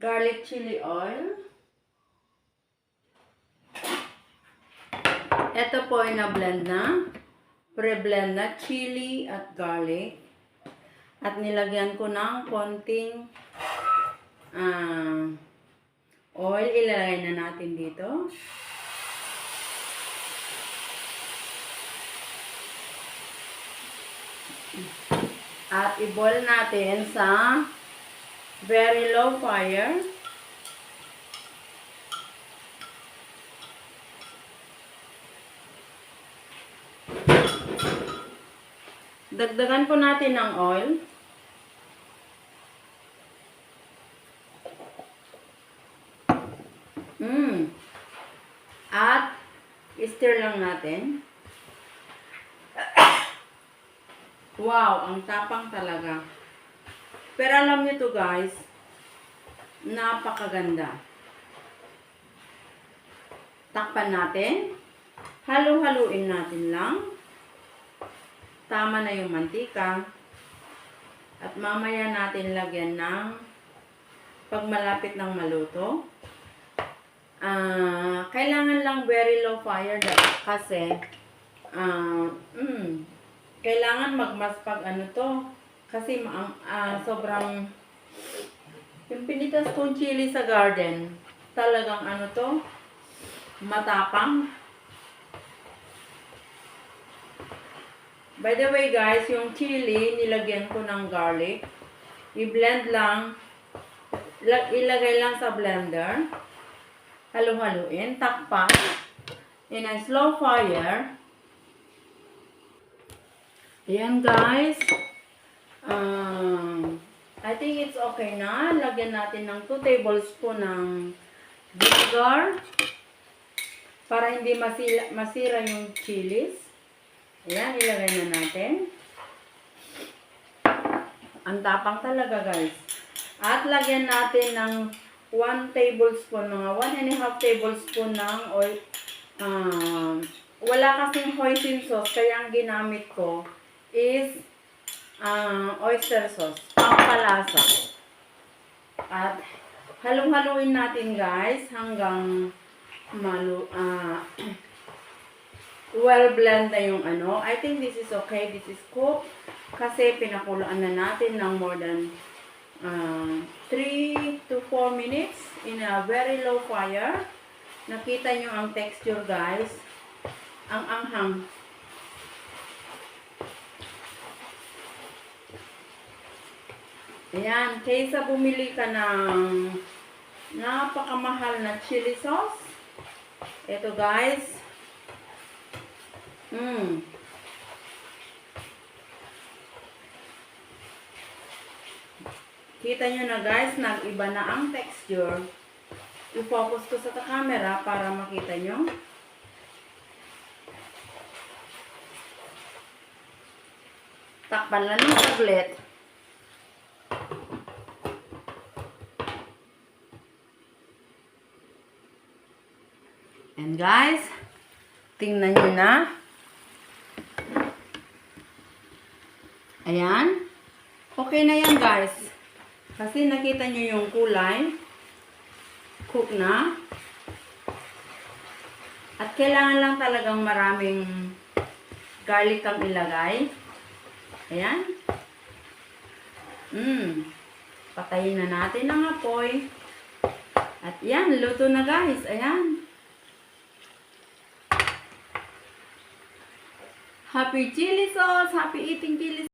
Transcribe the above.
garlic chili oil. Ito po ay na-blend na. Pre-blend na chili at garlic. At nilagyan ko ng konting oil. Ilalagay na natin dito. At i-boil natin sa very low fire. Dagdagan po natin ng oil. At i-stir lang natin. Wow, ang tapang talaga. Pero alam niyo to guys, napakaganda. Takpan natin. Halu-haluin natin lang. Tama na yung mantika. At mamaya natin lagyan ng pag malapit ng maluto. Kailangan lang very low fire kasi kailangan magmas pag ano to kasi sobrang yung pinitas kong chili sa garden talagang ano to matapang. By the way guys, yung chili nilagyan ko ng garlic, i-blend lang, ilagay lang sa blender, halu-haluin, takpan in a slow fire. Ayan guys. I think it's okay na. Lagyan natin ng 2 tablespoon ng vinegar para hindi masira yung chilies. Ayan, ilagay na natin. Ang tapang talaga guys. At lagyan natin ng 1 tablespoon, mga 1.5 tablespoon ng oil. Wala kasing hoisin sauce, kaya ang ginamit ko is oyster sauce, pampalasa. At halong-haluin natin guys hanggang well blend na yung ano. I think this is okay, this is cooked kasi pinakuluan na natin ng more than 3 to 4 minutes in a very low fire. Nakita nyo ang texture guys, ang anghang. Ayan, kaysa bumili ka ng napakamahal na chili sauce, ito guys, kita nyo na guys, nag-iba na ang texture. I-focus ko sa camera para makita nyo. Takpan lang ng saglit. And guys, tingnan nyo na. Ayan. Okay na yan guys. Kasi nakita nyo yung kulay. Cook na. At kailangan lang talagang maraming garlic ang ilagay. Ayan. Patayin na natin ang apoy. At yan, luto na guys. Ayan. Happy chili sauce! Happy eating chili sauce!